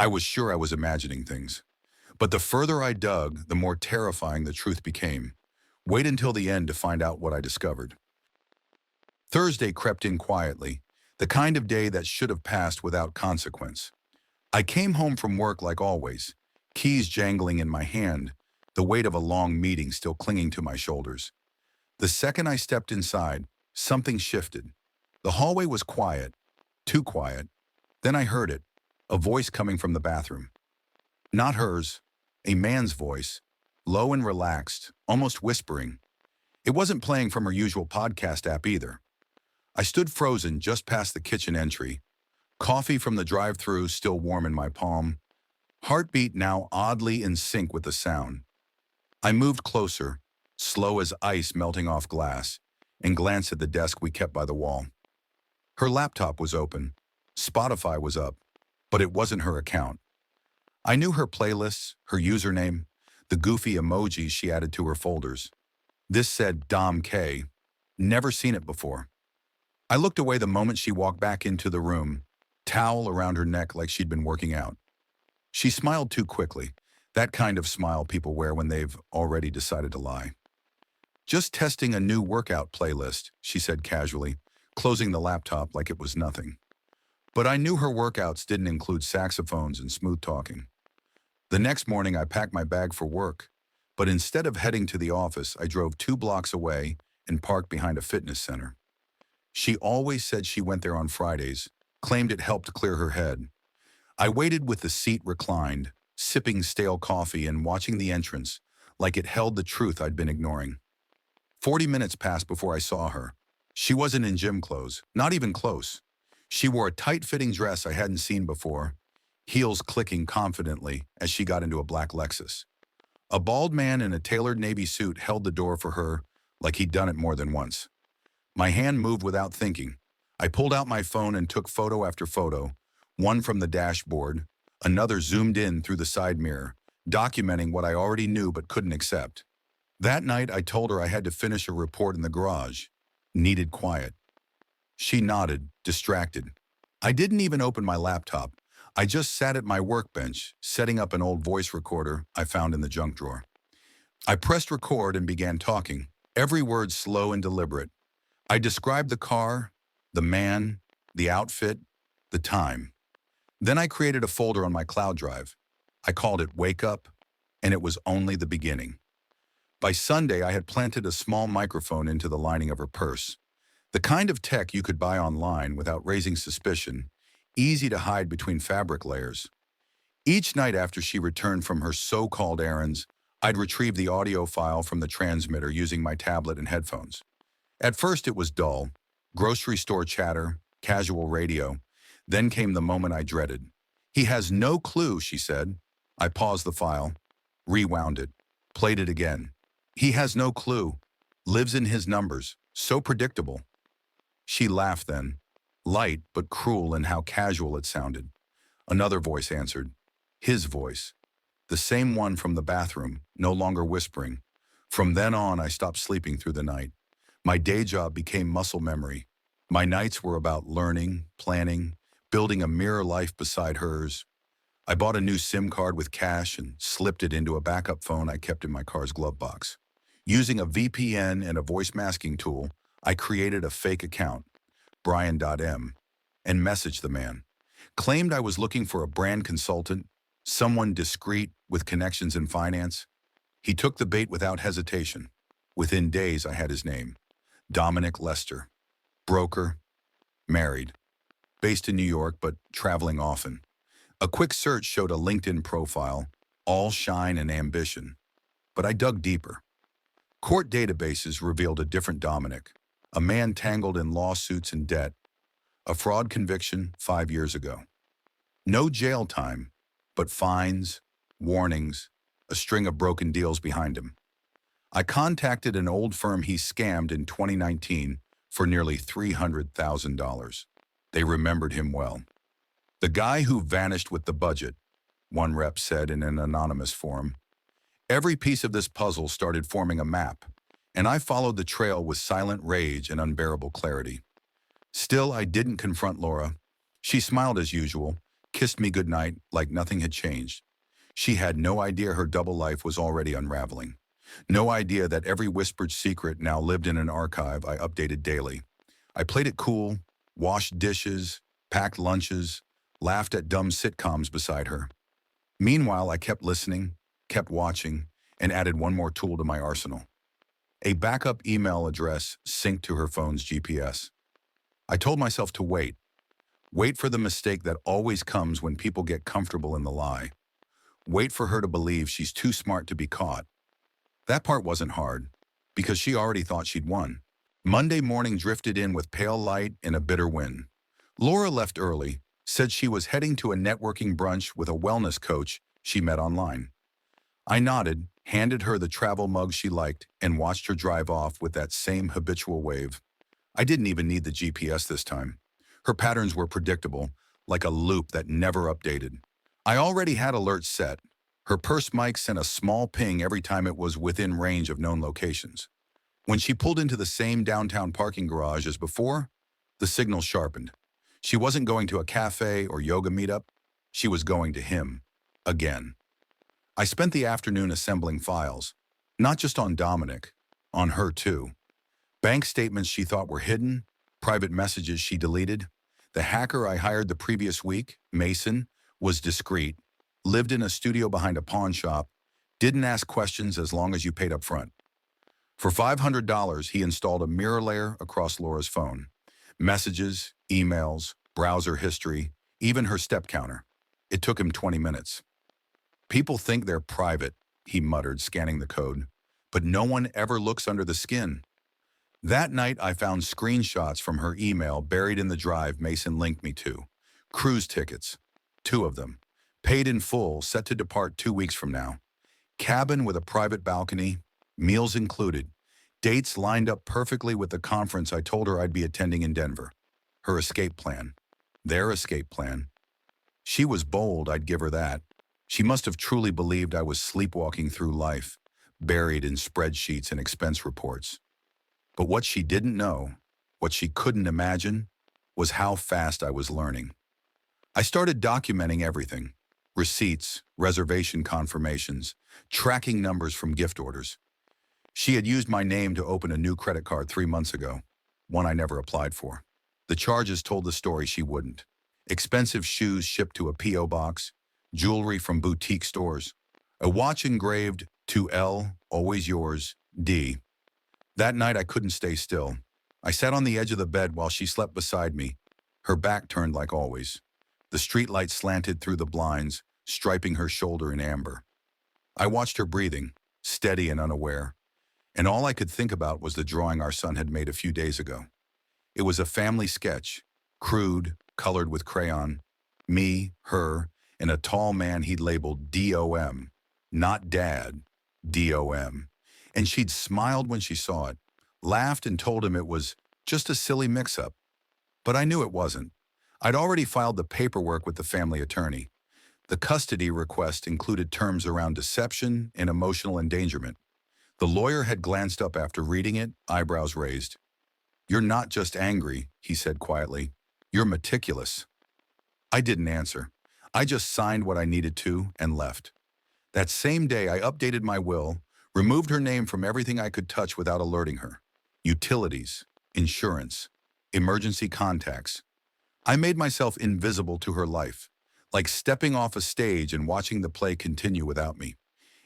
I was sure I was imagining things. But the further I dug, the more terrifying the truth became. Wait until the end to find out what I discovered. Thursday crept in quietly, the kind of day that should have passed without consequence. I came home from work like always, keys jangling in my hand, the weight of a long meeting still clinging to my shoulders. The second I stepped inside, something shifted. The hallway was quiet, too quiet. Then I heard it, a voice coming from the bathroom. Not hers, a man's voice, low and relaxed, almost whispering. It wasn't playing from her usual podcast app either. I stood frozen just past the kitchen entry, coffee from the drive-thru still warm in my palm, heartbeat now oddly in sync with the sound. I moved closer, slow as ice melting off glass, and glanced at the desk we kept by the wall. Her laptop was open, Spotify was up, but it wasn't her account. I knew her playlists, her username, the goofy emojis she added to her folders. This said Dom K. Never seen it before. I looked away the moment she walked back into the room, towel around her neck like she'd been working out. She smiled too quickly, that kind of smile people wear when they've already decided to lie. Just testing a new workout playlist, she said casually, closing the laptop like it was nothing. But I knew her workouts didn't include saxophones and smooth talking. The next morning I packed my bag for work, but instead of heading to the office, I drove 2 blocks away and parked behind a fitness center. She always said she went there on Fridays, claimed it helped clear her head. I waited with the seat reclined, sipping stale coffee and watching the entrance like it held the truth I'd been ignoring. 40 minutes passed before I saw her. She wasn't in gym clothes, not even close. She wore a tight-fitting dress I hadn't seen before, heels clicking confidently as she got into a black Lexus. A bald man in a tailored navy suit held the door for her like he'd done it more than once. My hand moved without thinking. I pulled out my phone and took photo after photo, one from the dashboard, another zoomed in through the side mirror, documenting what I already knew but couldn't accept. That night, I told her I had to finish a report in the garage. Needed quiet. She nodded, distracted. I didn't even open my laptop. I just sat at my workbench, setting up an old voice recorder I found in the junk drawer. I pressed record and began talking, every word slow and deliberate. I described the car, the man, the outfit, the time. Then I created a folder on my cloud drive. I called it Wake Up, and it was only the beginning. By Sunday, I had planted a small microphone into the lining of her purse. The kind of tech you could buy online without raising suspicion, easy to hide between fabric layers. Each night after she returned from her so-called errands, I'd retrieve the audio file from the transmitter using my tablet and headphones. At first it was dull, grocery store chatter, casual radio. Then came the moment I dreaded. He has no clue, she said. I paused the file, rewound it, played it again. He has no clue, lives in his numbers, so predictable. She laughed then, light but cruel in how casual it sounded. Another voice answered, his voice, the same one from the bathroom, no longer whispering. From then on, I stopped sleeping through the night. My day job became muscle memory. My nights were about learning, planning, building a mirror life beside hers. I bought a new SIM card with cash and slipped it into a backup phone I kept in my car's glove box. Using a VPN and a voice masking tool, I created a fake account, Brian.m, and messaged the man. Claimed I was looking for a brand consultant, someone discreet with connections in finance. He took the bait without hesitation. Within days, I had his name. Dominic Lester. Broker. Married. Based in New York, but traveling often. A quick search showed a LinkedIn profile, all shine and ambition. But I dug deeper. Court databases revealed a different Dominic, a man tangled in lawsuits and debt, a fraud conviction 5 years ago. No jail time, but fines, warnings, a string of broken deals behind him. I contacted an old firm he scammed in 2019 for nearly $300,000. They remembered him well. The guy who vanished with the budget, one rep said in an anonymous forum. Every piece of this puzzle started forming a map, and I followed the trail with silent rage and unbearable clarity. Still, I didn't confront Laura. She smiled as usual, kissed me goodnight like nothing had changed. She had no idea her double life was already unraveling. No idea that every whispered secret now lived in an archive I updated daily. I played it cool, washed dishes, packed lunches, laughed at dumb sitcoms beside her. Meanwhile, I kept listening, kept watching, and added one more tool to my arsenal. A backup email address synced to her phone's GPS. I told myself to wait. Wait for the mistake that always comes when people get comfortable in the lie. Wait for her to believe she's too smart to be caught. That part wasn't hard, because she already thought she'd won. Monday morning drifted in with pale light and a bitter wind. Laura left early, said she was heading to a networking brunch with a wellness coach she met online. I nodded, handed her the travel mug she liked, and watched her drive off with that same habitual wave. I didn't even need the GPS this time. Her patterns were predictable, like a loop that never updated. I already had alerts set. Her purse mic sent a small ping every time it was within range of known locations. When she pulled into the same downtown parking garage as before, the signal sharpened. She wasn't going to a cafe or yoga meetup. She was going to him. Again. I spent the afternoon assembling files, not just on Dominic, on her too. Bank statements she thought were hidden, private messages she deleted. The hacker I hired the previous week, Mason, was discreet, lived in a studio behind a pawn shop, didn't ask questions as long as you paid up front. For $500, he installed a mirror layer across Laura's phone. Messages, emails, browser history, even her step counter. It took him 20 minutes. People think they're private, he muttered, scanning the code. But no one ever looks under the skin. That night, I found screenshots from her email buried in the drive Mason linked me to. Cruise tickets. 2 of them. Paid in full, set to depart 2 weeks from now. Cabin with a private balcony, meals included. Dates lined up perfectly with the conference I told her I'd be attending in Denver. Her escape plan. Their escape plan. She was bold, I'd give her that. She must have truly believed I was sleepwalking through life, buried in spreadsheets and expense reports. But what she didn't know, what she couldn't imagine, was how fast I was learning. I started documenting everything. Receipts, reservation confirmations, tracking numbers from gift orders. She had used my name to open a new credit card 3 months ago, one I never applied for. The charges told the story she wouldn't. Expensive shoes shipped to a P.O. box, jewelry from boutique stores, a watch engraved to L, always yours, D. That night I couldn't stay still. I sat on the edge of the bed while she slept beside me, her back turned like always. The streetlight slanted through the blinds, striping her shoulder in amber. I watched her breathing, steady and unaware, and all I could think about was the drawing our son had made a few days ago. It was a family sketch, crude, colored with crayon, me, her, and a tall man he'd labeled D.O.M., not Dad, D.O.M., and she'd smiled when she saw it, laughed and told him it was just a silly mix-up. But I knew it wasn't. I'd already filed the paperwork with the family attorney. The custody request included terms around deception and emotional endangerment. The lawyer had glanced up after reading it, eyebrows raised. "You're not just angry," he said quietly. "You're meticulous." I didn't answer. I just signed what I needed to and left. That same day, I updated my will, removed her name from everything I could touch without alerting her. Utilities, insurance, emergency contacts. I made myself invisible to her life, like stepping off a stage and watching the play continue without me.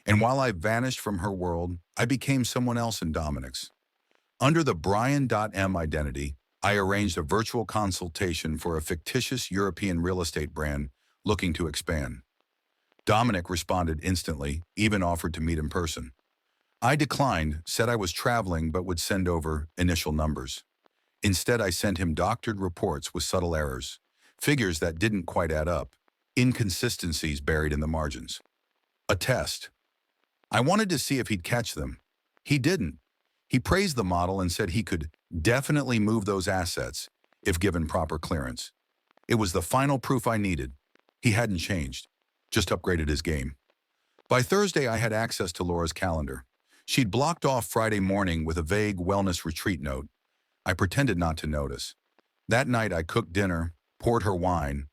And while I vanished from her world, I became someone else in Dominic's. Under the Brian.M identity, I arranged a virtual consultation for a fictitious European real estate brand looking to expand. Dominic responded instantly, even offered to meet in person. I declined, said I was traveling but would send over initial numbers. Instead, I sent him doctored reports with subtle errors, figures that didn't quite add up, inconsistencies buried in the margins. A test. I wanted to see if he'd catch them. He didn't. He praised the model and said he could definitely move those assets if given proper clearance. It was the final proof I needed. He hadn't changed, just upgraded his game. By Thursday, I had access to Laura's calendar. She'd blocked off Friday morning with a vague wellness retreat note. I pretended not to notice. That night, I cooked dinner, poured her wine,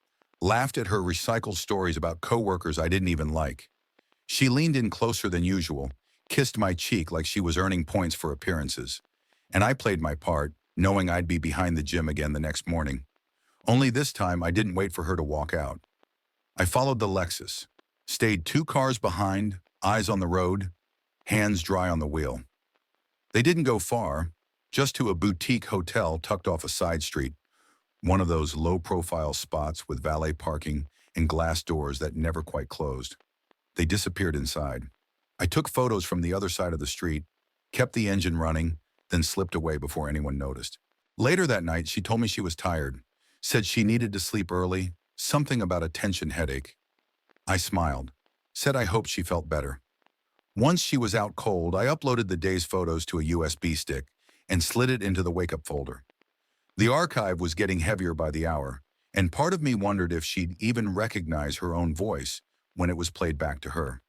laughed at her recycled stories about coworkers I didn't even like. She leaned in closer than usual, kissed my cheek like she was earning points for appearances. And I played my part, knowing I'd be behind the gym again the next morning. Only this time I didn't wait for her to walk out. I followed the Lexus, stayed 2 cars behind, eyes on the road, hands dry on the wheel. They didn't go far, just to a boutique hotel tucked off a side street, one of those low-profile spots with valet parking and glass doors that never quite closed. They disappeared inside. I took photos from the other side of the street, kept the engine running, then slipped away before anyone noticed. Later that night, she told me she was tired, said she needed to sleep early, something about a tension headache. I smiled, said I hoped she felt better. Once she was out cold, I uploaded the day's photos to a USB stick and slid it into the wake-up folder. The archive was getting heavier by the hour, and part of me wondered if she'd even recognize her own voice when it was played back to her.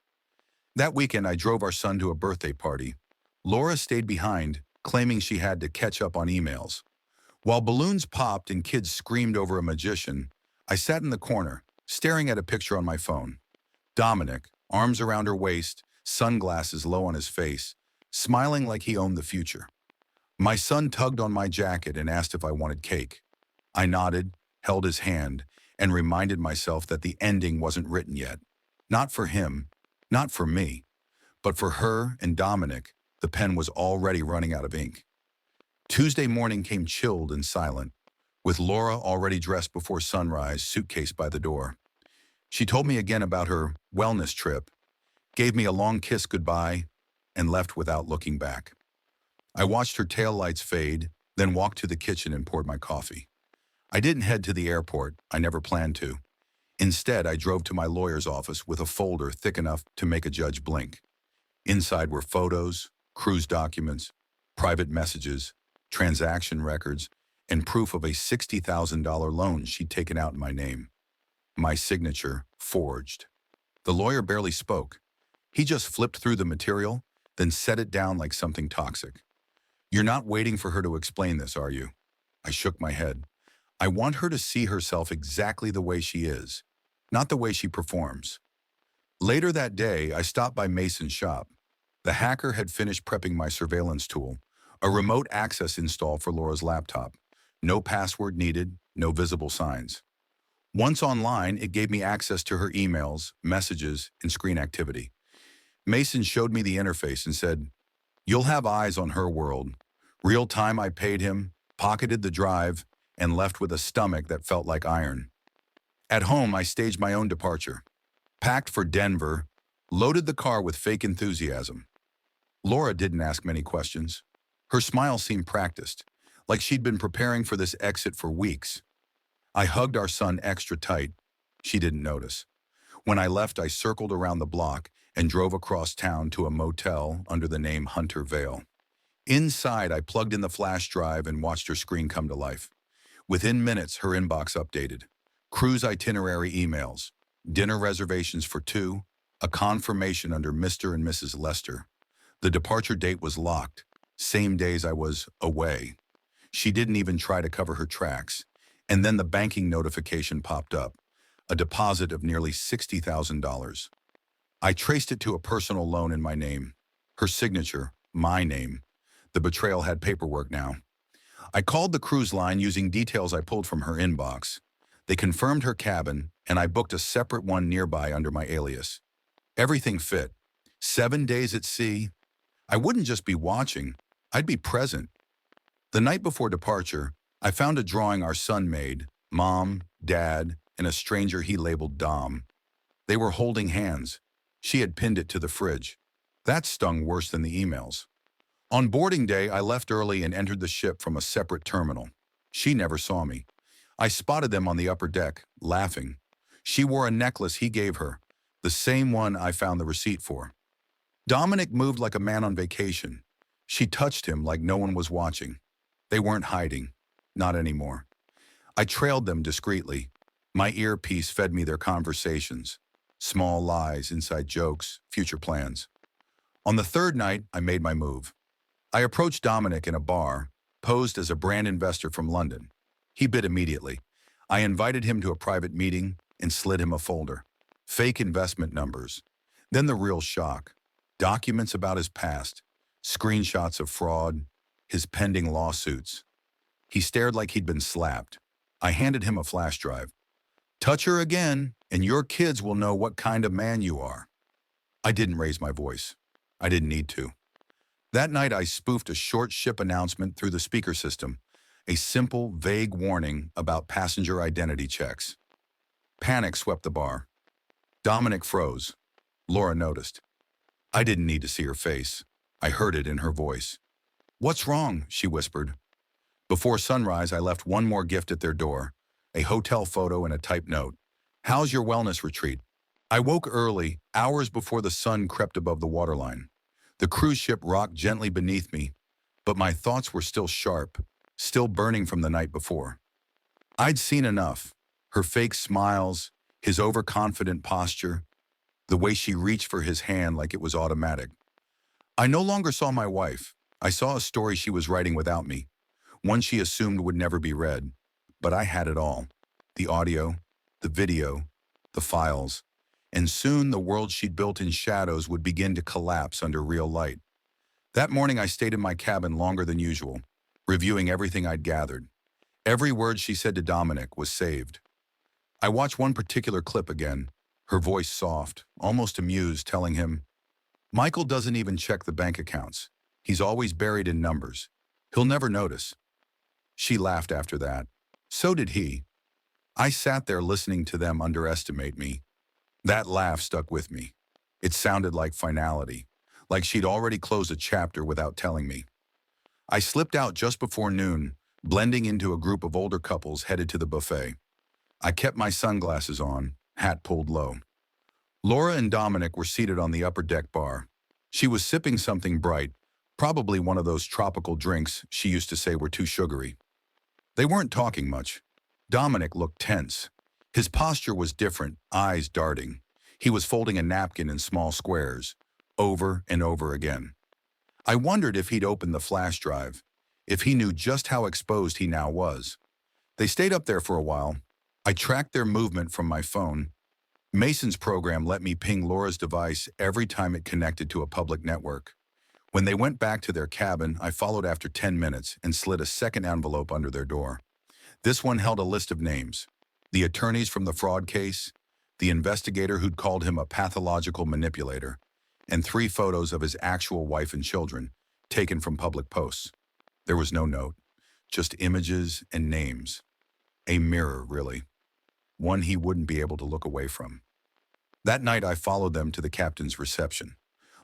That weekend, I drove our son to a birthday party. Laura stayed behind, claiming she had to catch up on emails. While balloons popped and kids screamed over a magician, I sat in the corner, staring at a picture on my phone. Dominic, arms around her waist, sunglasses low on his face, smiling like he owned the future. My son tugged on my jacket and asked if I wanted cake. I nodded, held his hand, and reminded myself that the ending wasn't written yet. Not for him, not for me, but for her and Dominic, the pen was already running out of ink. Tuesday morning came chilled and silent, with Laura already dressed before sunrise, suitcase by the door. She told me again about her wellness trip, gave me a long kiss goodbye, and left without looking back. I watched her taillights fade, then walked to the kitchen and poured my coffee. I didn't head to the airport, I never planned to. Instead, I drove to my lawyer's office with a folder thick enough to make a judge blink. Inside were photos, cruise documents, private messages, transaction records, and proof of a $60,000 loan she'd taken out in my name. My signature, forged. The lawyer barely spoke. He just flipped through the material, then set it down like something toxic. "You're not waiting for her to explain this, are you?" I shook my head. "I want her to see herself exactly the way she is, not the way she performs." Later that day, I stopped by Mason's shop. The hacker had finished prepping my surveillance tool, a remote access install for Laura's laptop. No password needed, no visible signs. Once online, it gave me access to her emails, messages, and screen activity. Mason showed me the interface and said, "You'll have eyes on her world." Real time, I paid him, pocketed the drive, and left with a stomach that felt like iron. At home, I staged my own departure. Packed for Denver, loaded the car with fake enthusiasm. Laura didn't ask many questions. Her smile seemed practiced, like she'd been preparing for this exit for weeks. I hugged our son extra tight. She didn't notice. When I left, I circled around the block and drove across town to a motel under the name Hunter Vale. Inside, I plugged in the flash drive and watched her screen come to life. Within minutes, her inbox updated. Cruise itinerary emails, dinner reservations for 2, a confirmation under Mr. and Mrs. Lester. The departure date was locked, same days I was away. She didn't even try to cover her tracks. And then the banking notification popped up, a deposit of nearly $60,000. I traced it to a personal loan in my name. Her signature, my name. The Betrayal had paperwork now. I called the cruise line using details I pulled from her inbox. They confirmed her cabin, and I booked a separate one nearby under my alias. Everything fit. 7 days at sea. I wouldn't just be watching, I'd be present. The night before departure, I found a drawing our son made, Mom, Dad, and a stranger he labeled Dom. They were holding hands. She had pinned it to the fridge. That stung worse than the emails. On boarding day, I left early and entered the ship from a separate terminal. She never saw me. I spotted them on the upper deck, laughing. She wore a necklace he gave her, the same one I found the receipt for. Dominic moved like a man on vacation. She touched him like no one was watching. They weren't hiding. Not anymore. I trailed them discreetly. My earpiece fed me their conversations. Small lies, inside jokes, future plans. On the third night, I made my move. I approached Dominic in a bar, posed as a brand investor from London. He bid immediately. I invited him to a private meeting, and slid him a folder. Fake investment numbers. Then the real shock. Documents about his past. Screenshots of fraud. His pending lawsuits. He stared like he'd been slapped. I handed him a flash drive. Touch her again, and your kids will know what kind of man you are. I didn't raise my voice. I didn't need to. That night, I spoofed a short ship announcement through the speaker system, a simple, vague warning about passenger identity checks. Panic swept the bar. Dominic froze. Laura noticed. I didn't need to see her face. I heard it in her voice. What's wrong? She whispered. Before sunrise, I left one more gift at their door, a hotel photo and a typed note. How's your wellness retreat? I woke early, hours before the sun crept above the waterline. The cruise ship rocked gently beneath me, but my thoughts were still sharp, still burning from the night before. I'd seen enough. Her fake smiles, his overconfident posture, the way she reached for his hand like it was automatic. I no longer saw my wife. I saw a story she was writing without me, one she assumed would never be read. But I had it all. The audio, the video, the files. And soon the world she'd built in shadows would begin to collapse under real light. That morning I stayed in my cabin longer than usual, reviewing everything I'd gathered. Every word she said to Dominic was saved. I watched one particular clip again, her voice soft, almost amused, telling him, Michael doesn't even check the bank accounts. He's always buried in numbers. He'll never notice. She laughed after that. So did he. I sat there listening to them underestimate me. That laugh stuck with me. It sounded like finality, like she'd already closed a chapter without telling me. I slipped out just before noon, blending into a group of older couples headed to the buffet. I kept my sunglasses on, hat pulled low. Laura and Dominic were seated on the upper deck bar. She was sipping something bright, probably one of those tropical drinks she used to say were too sugary. They weren't talking much. Dominic looked tense. His posture was different, eyes darting. He was folding a napkin in small squares, over and over again. I wondered if he'd opened the flash drive, if he knew just how exposed he now was. They stayed up there for a while. I tracked their movement from my phone. Mason's program let me ping Laura's device every time it connected to a public network. When they went back to their cabin, I followed after 10 minutes and slid a second envelope under their door. This one held a list of names. The attorneys from the fraud case, the investigator who'd called him a pathological manipulator, and 3 photos of his actual wife and children, taken from public posts. There was no note, just images and names. A mirror, really. One he wouldn't be able to look away from. That night, I followed them to the captain's reception.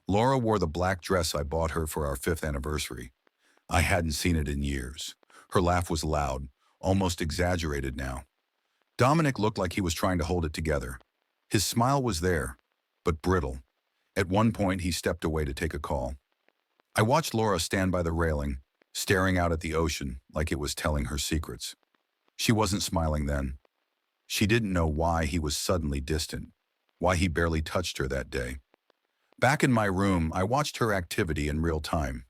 Laura wore the black dress I bought her for our 5th anniversary. I hadn't seen it in years. Her laugh was loud, almost exaggerated now. Dominic looked like he was trying to hold it together. His smile was there, but brittle. At one point, he stepped away to take a call. I watched Laura stand by the railing, staring out at the ocean like it was telling her secrets. She wasn't smiling then. She didn't know why he was suddenly distant, why he barely touched her that day. Back in my room, I watched her activity in real time.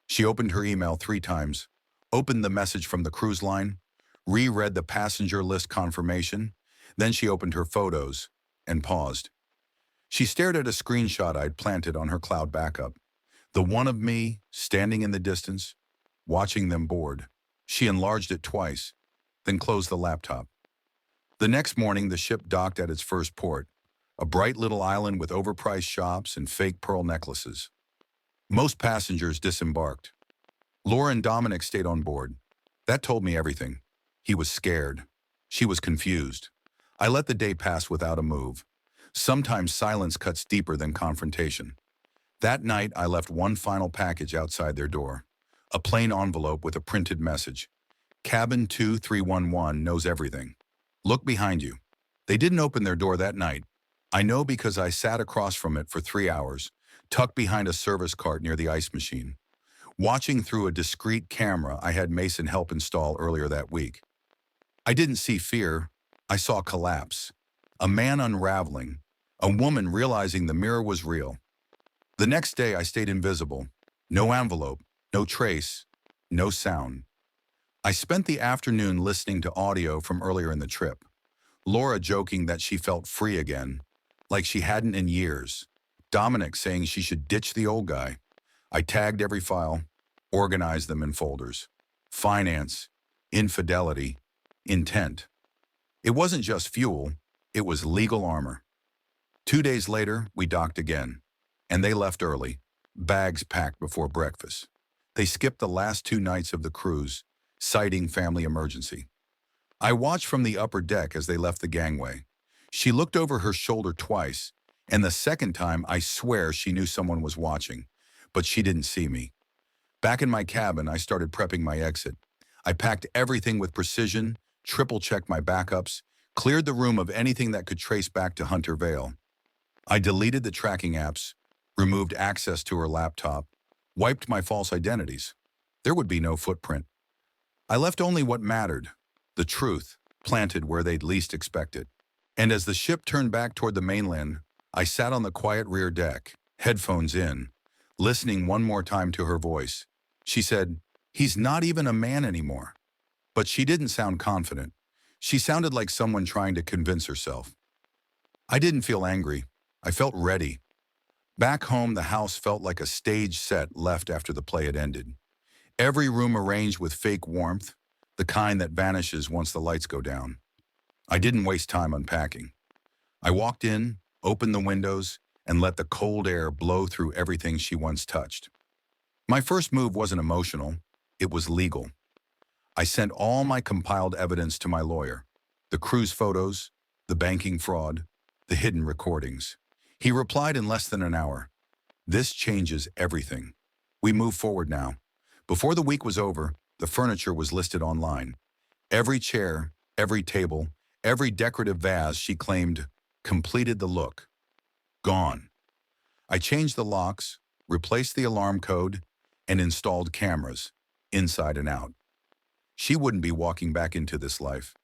She opened her email 3 times, opened the message from the cruise line, reread the passenger list confirmation, then she opened her photos and paused. She stared at a screenshot I'd planted on her cloud backup, the one of me standing in the distance, watching them board. She enlarged it twice, then closed the laptop. The next morning, the ship docked at its first port, a bright little island with overpriced shops and fake pearl necklaces. Most passengers disembarked. Laura and Dominic stayed on board. That told me everything. He was scared. She was confused. I let the day pass without a move. Sometimes silence cuts deeper than confrontation. That night, I left one final package outside their door. A plain envelope with a printed message. Cabin 2311 knows everything. Look behind you. They didn't open their door that night. I know because I sat across from it for 3 hours, tucked behind a service cart near the ice machine, watching through a discreet camera I had Mason help install earlier that week. I didn't see fear. I saw collapse. A man unraveling. A woman realizing the mirror was real. The next day, I stayed invisible. No envelope, no trace, no sound. I spent the afternoon listening to audio from earlier in the trip. Laura joking that she felt free again, like she hadn't in years. Dominic saying she should ditch the old guy. I tagged every file, organized them in folders. Finance, infidelity, intent. It wasn't just fuel, it was legal armor. 2 days later, we docked again, and they left early, bags packed before breakfast. They skipped the last 2 nights of the cruise, citing family emergency. I watched from the upper deck as they left the gangway. She looked over her shoulder twice, and the second time I swear she knew someone was watching, but she didn't see me. Back in my cabin, I started prepping my exit. I packed everything with precision, triple-checked my backups, cleared the room of anything that could trace back to Hunter Vale. I deleted the tracking apps, removed access to her laptop, wiped my false identities. There would be no footprint. I left only what mattered, the truth, planted where they'd least expect it. And as the ship turned back toward the mainland, I sat on the quiet rear deck, headphones in, listening one more time to her voice. She said, "He's not even a man anymore." But she didn't sound confident. She sounded like someone trying to convince herself. I didn't feel angry. I felt ready. Back home, the house felt like a stage set left after the play had ended. Every room arranged with fake warmth, the kind that vanishes once the lights go down. I didn't waste time unpacking. I walked in, opened the windows, and let the cold air blow through everything she once touched. My first move wasn't emotional, it was legal. I sent all my compiled evidence to my lawyer. The cruise photos, the banking fraud, the hidden recordings. He replied in less than an hour. "This changes everything. We move forward now." Before the week was over, the furniture was listed online. Every chair, every table, every decorative vase she claimed completed the look. Gone. I changed the locks, replaced the alarm code, and installed cameras, inside and out. She wouldn't be walking back into this life.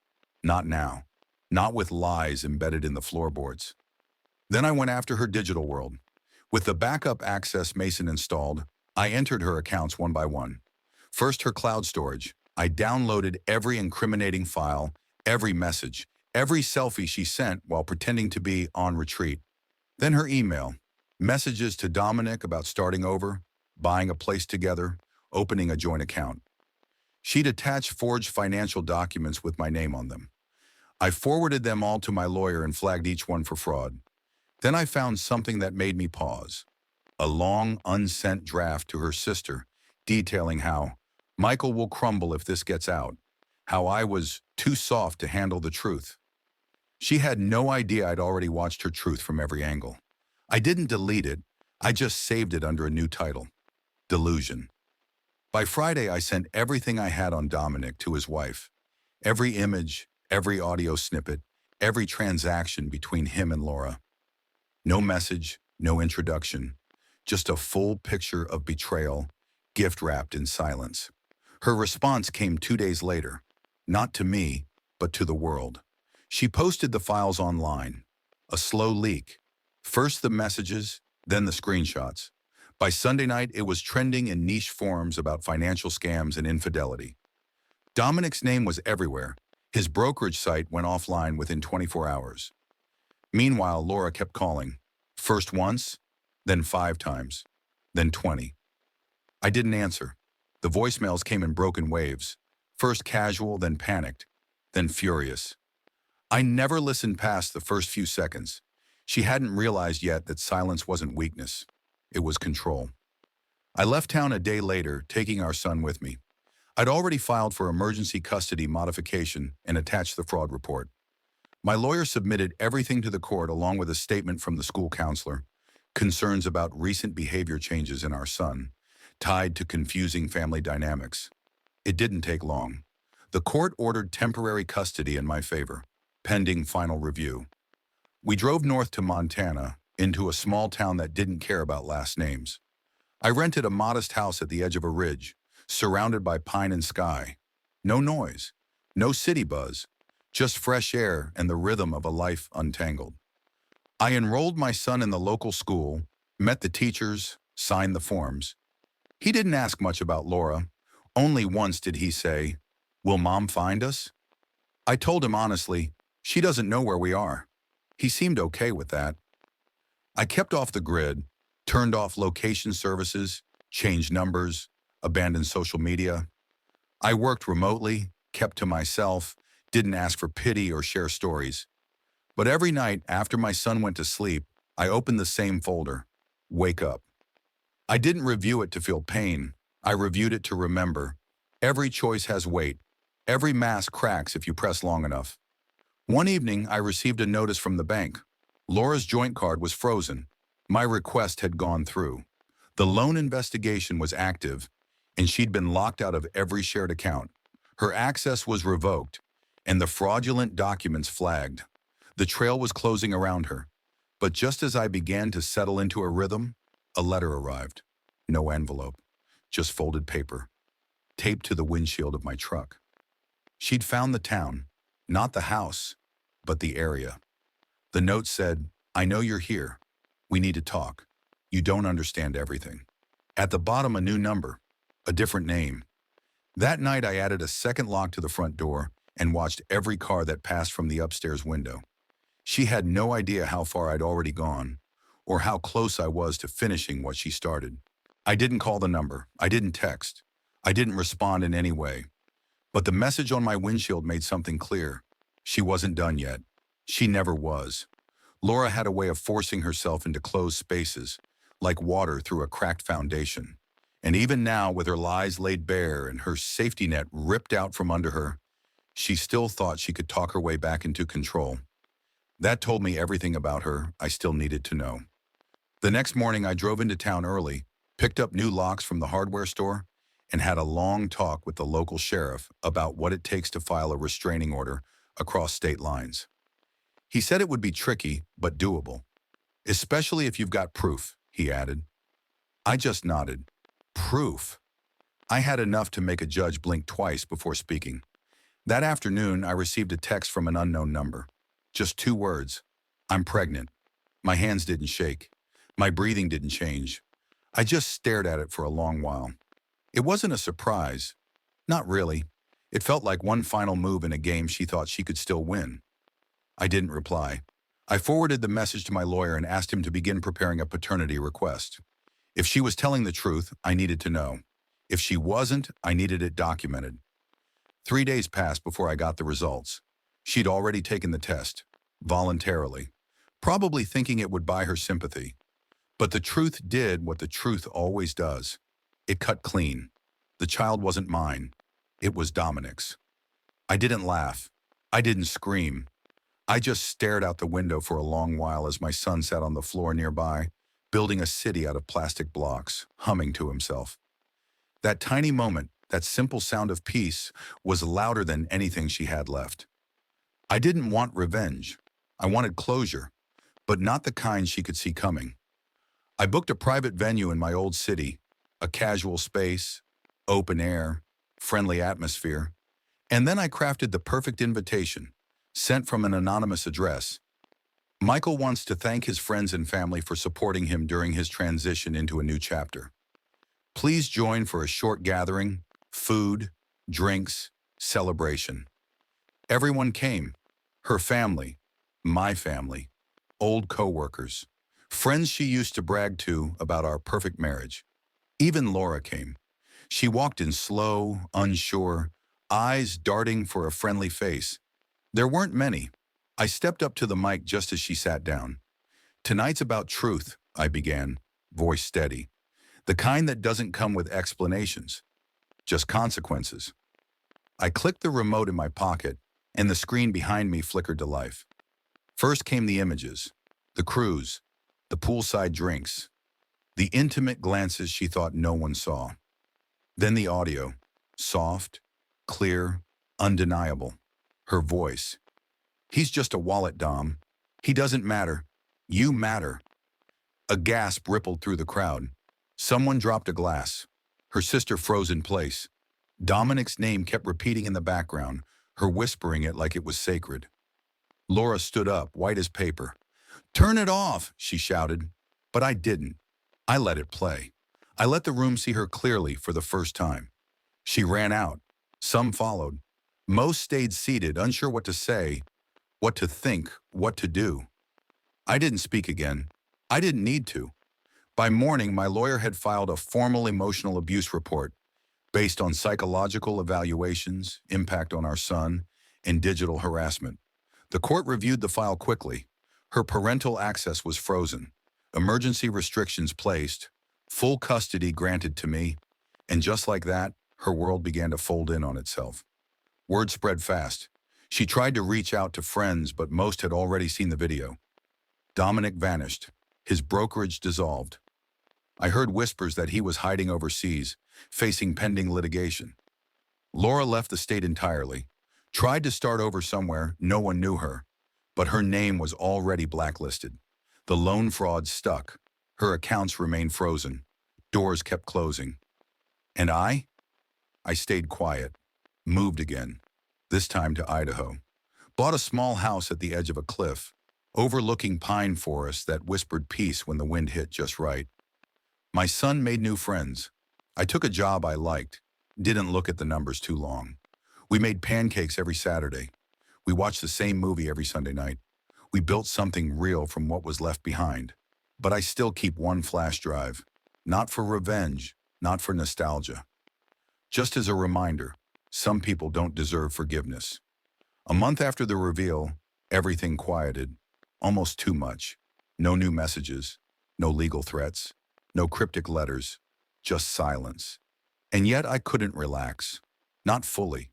Not now. Not with lies embedded in the floorboards. Then I went after her digital world. With the backup access Mason installed, I entered her accounts one by one. First, her cloud storage. I downloaded every incriminating file, every message, every selfie she sent while pretending to be on retreat. Then her email. Messages to Dominic about starting over, buying a place together, opening a joint account. She'd attached forged financial documents with my name on them. I forwarded them all to my lawyer and flagged each one for fraud. Then I found something that made me pause. A long, unsent draft to her sister, detailing how Michael will crumble if this gets out, how I was too soft to handle the truth. She had no idea I'd already watched her truth from every angle. I didn't delete it, I just saved it under a new title, Delusion. By Friday, I sent everything I had on Dominic to his wife. Every image, every audio snippet, every transaction between him and Laura. No message, no introduction, just a full picture of betrayal, gift-wrapped in silence. Her response came 2 days later, not to me, but to the world. She posted the files online, a slow leak. First the messages, then the screenshots. By Sunday night, it was trending in niche forums about financial scams and infidelity. Dominic's name was everywhere. His brokerage site went offline within 24 hours. Meanwhile, Laura kept calling. First once, then 5 times, then 20. I didn't answer. The voicemails came in broken waves. First casual, then panicked, then furious. I never listened past the first few seconds. She hadn't realized yet that silence wasn't weakness. It was control. I left town a day later, taking our son with me. I'd already filed for emergency custody modification and attached the fraud report. My lawyer submitted everything to the court along with a statement from the school counselor, concerns about recent behavior changes in our son, tied to confusing family dynamics. It didn't take long. The court ordered temporary custody in my favor, pending final review. We drove north to Montana, into a small town that didn't care about last names. I rented a modest house at the edge of a ridge, surrounded by pine and sky. No noise, no city buzz, just fresh air and the rhythm of a life untangled. I enrolled my son in the local school, met the teachers, signed the forms. He didn't ask much about Laura. Only once did he say, "Will Mom find us?" I told him honestly, She doesn't know where we are. He seemed okay with that. I kept off the grid, turned off location services, changed numbers, abandoned social media. I worked remotely, kept to myself, didn't ask for pity or share stories. But every night after my son went to sleep, I opened the same folder, Wake Up. I didn't review it to feel pain. I reviewed it to remember. Every choice has weight. Every mask cracks if you press long enough. One evening, I received a notice from the bank. Laura's joint card was frozen. My request had gone through. The loan investigation was active, and she'd been locked out of every shared account. Her access was revoked, and the fraudulent documents flagged. The trail was closing around her. But just as I began to settle into a rhythm, a letter arrived. No envelope, just folded paper, taped to the windshield of my truck. She'd found the town, not the house, but the area. The note said, I know you're here. We need to talk. You don't understand everything. At the bottom, a new number, a different name. That night, I added a second lock to the front door and watched every car that passed from the upstairs window. She had no idea how far I'd already gone, or how close I was to finishing what she started. I didn't call the number. I didn't text. I didn't respond in any way. But the message on my windshield made something clear. She wasn't done yet. She never was. Laura had a way of forcing herself into closed spaces, like water through a cracked foundation. And even now, with her lies laid bare and her safety net ripped out from under her, she still thought she could talk her way back into control. That told me everything about her I still needed to know. The next morning, I drove into town early, picked up new locks from the hardware store, and had a long talk with the local sheriff about what it takes to file a restraining order across state lines. He said it would be tricky, but doable. Especially if you've got proof, he added. I just nodded. Proof? I had enough to make a judge blink twice before speaking. That afternoon, I received a text from an unknown number. Just 2 words. I'm pregnant. My hands didn't shake. My breathing didn't change. I just stared at it for a long while. It wasn't a surprise. Not really. It felt like one final move in a game she thought she could still win. I didn't reply. I forwarded the message to my lawyer and asked him to begin preparing a paternity request. If she was telling the truth, I needed to know. If she wasn't, I needed it documented. 3 days passed before I got the results. She'd already taken the test, voluntarily, probably thinking it would buy her sympathy. But the truth did what the truth always does. It cut clean. The child wasn't mine. It was Dominic's. I didn't laugh. I didn't scream. I just stared out the window for a long while as my son sat on the floor nearby, building a city out of plastic blocks, humming to himself. That tiny moment, that simple sound of peace, was louder than anything she had left. I didn't want revenge. I wanted closure, but not the kind she could see coming. I booked a private venue in my old city, a casual space, open air, friendly atmosphere, and then I crafted the perfect invitation, sent from an anonymous address. Michael wants to thank his friends and family for supporting him during his transition into a new chapter. Please join for a short gathering, food, drinks, celebration. Everyone came. Her family, my family, old co-workers, friends she used to brag to about our perfect marriage. Even Laura came. She walked in slow, unsure, eyes darting for a friendly face. There weren't many. I stepped up to the mic just as she sat down. Tonight's about truth, I began, voice steady. The kind that doesn't come with explanations, just consequences. I clicked the remote in my pocket, and the screen behind me flickered to life. First came the images, the cruise, the poolside drinks, the intimate glances she thought no one saw. Then the audio, soft, clear, undeniable. Her voice. He's just a wallet, Dom. He doesn't matter. You matter. A gasp rippled through the crowd. Someone dropped a glass. Her sister froze in place. Dominic's name kept repeating in the background, her whispering it like it was sacred. Laura stood up, white as paper. Turn it off, she shouted. But I didn't. I let it play. I let the room see her clearly for the first time. She ran out. Some followed. Most stayed seated, unsure what to say, what to think, what to do. I didn't speak again. I didn't need to. By morning, my lawyer had filed a formal emotional abuse report based on psychological evaluations, impact on our son, and digital harassment. The court reviewed the file quickly. Her parental access was frozen, emergency restrictions placed, full custody granted to me, and just like that, her world began to fold in on itself. Word spread fast. She tried to reach out to friends, but most had already seen the video. Dominic vanished. His brokerage dissolved. I heard whispers that he was hiding overseas, facing pending litigation. Laura left the state entirely, tried to start over somewhere, no one knew her, but her name was already blacklisted. The loan fraud stuck. Her accounts remained frozen. Doors kept closing. And I stayed quiet, moved again, this time to Idaho. Bought a small house at the edge of a cliff, overlooking pine forests that whispered peace when the wind hit just right. My son made new friends. I took a job I liked, didn't look at the numbers too long. We made pancakes every Saturday. We watched the same movie every Sunday night. We built something real from what was left behind. But I still keep one flash drive. Not for revenge, not for nostalgia. Just as a reminder, some people don't deserve forgiveness. A month after the reveal, everything quieted. Almost too much. No new messages, no legal threats, no cryptic letters, just silence. And yet I couldn't relax. Not fully.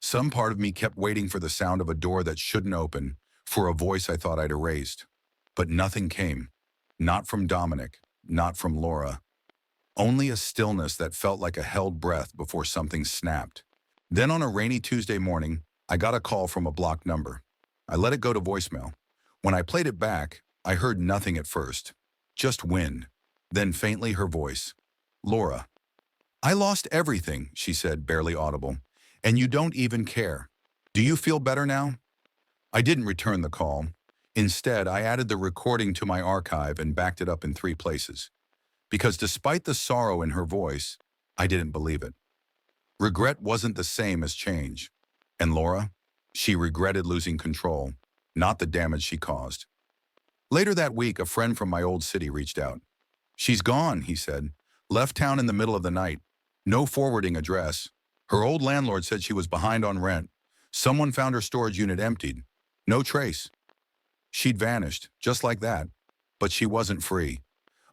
Some part of me kept waiting for the sound of a door that shouldn't open, for a voice I thought I'd erased. But nothing came. Not from Dominic, not from Laura. Only a stillness that felt like a held breath before something snapped. Then on a rainy Tuesday morning, I got a call from a blocked number. I let it go to voicemail. When I played it back, I heard nothing at first. Just wind. Then faintly her voice. Laura. I lost everything, she said, barely audible. And you don't even care. Do you feel better now? I didn't return the call. Instead, I added the recording to my archive and backed it up in 3 places. Because despite the sorrow in her voice, I didn't believe it. Regret wasn't the same as change. And Laura? She regretted losing control, not the damage she caused. Later that week, a friend from my old city reached out. She's gone, he said. Left town in the middle of the night. No forwarding address. Her old landlord said she was behind on rent. Someone found her storage unit emptied. No trace. She'd vanished, just like that. But she wasn't free.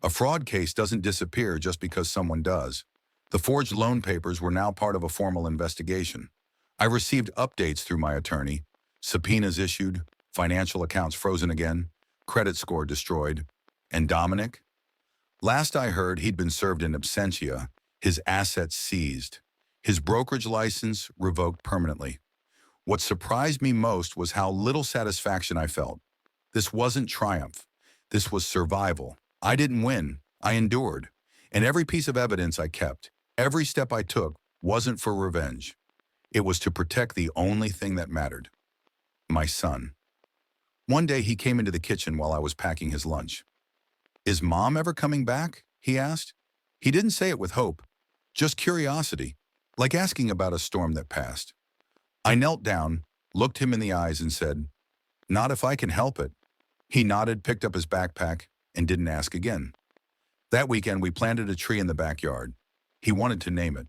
A fraud case doesn't disappear just because someone does. The forged loan papers were now part of a formal investigation. I received updates through my attorney. Subpoenas issued, financial accounts frozen again, credit score destroyed. And Dominic? Last I heard, he'd been served in absentia, his assets seized, his brokerage license revoked permanently. What surprised me most was how little satisfaction I felt. This wasn't triumph. This was survival. I didn't win. I endured. And every piece of evidence I kept, every step I took, wasn't for revenge. It was to protect the only thing that mattered. My son. One day he came into the kitchen while I was packing his lunch. Is Mom ever coming back? He asked. He didn't say it with hope, just curiosity, like asking about a storm that passed. I knelt down, looked him in the eyes and said, Not if I can help it. He nodded, picked up his backpack, and didn't ask again. That weekend, we planted a tree in the backyard. He wanted to name it.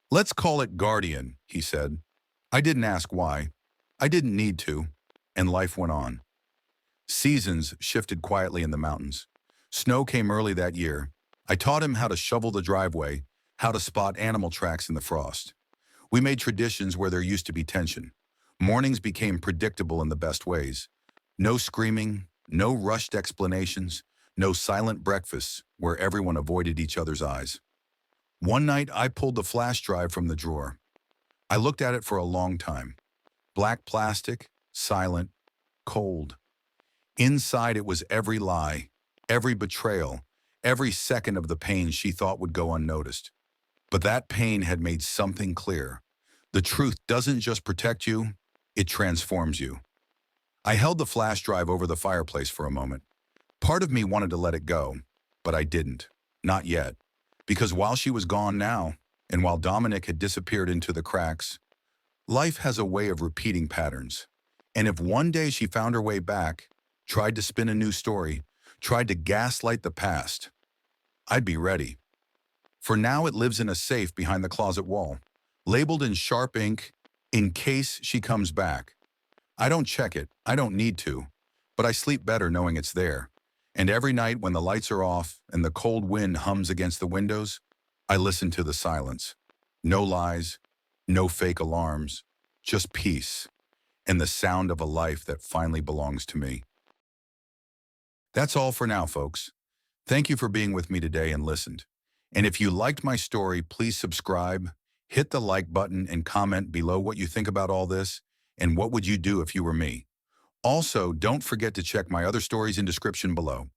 Let's call it Guardian, he said. I didn't ask why. I didn't need to, and life went on. Seasons shifted quietly in the mountains. Snow came early that year. I taught him how to shovel the driveway, how to spot animal tracks in the frost. We made traditions where there used to be tension. Mornings became predictable in the best ways. No screaming, no rushed explanations, no silent breakfasts where everyone avoided each other's eyes. One night, I pulled the flash drive from the drawer. I looked at it for a long time. Black plastic, silent, cold. Inside it was every lie, every betrayal, every second of the pain she thought would go unnoticed. But that pain had made something clear. The truth doesn't just protect you, it transforms you. I held the flash drive over the fireplace for a moment. Part of me wanted to let it go, but I didn't. Not yet. Because while she was gone now, and while Dominic had disappeared into the cracks, life has a way of repeating patterns. And if one day she found her way back, tried to spin a new story, tried to gaslight the past, I'd be ready. For now, it lives in a safe behind the closet wall, labeled in sharp ink, in case she comes back. I don't check it, I don't need to, but I sleep better knowing it's there. And every night when the lights are off and the cold wind hums against the windows, I listen to the silence. No lies, no fake alarms, just peace and the sound of a life that finally belongs to me. That's all for now, folks. Thank you for being with me today and listened. And if you liked my story, please subscribe, hit the like button, and comment below what you think about all this and what would you do if you were me. Also, don't forget to check my other stories in description below.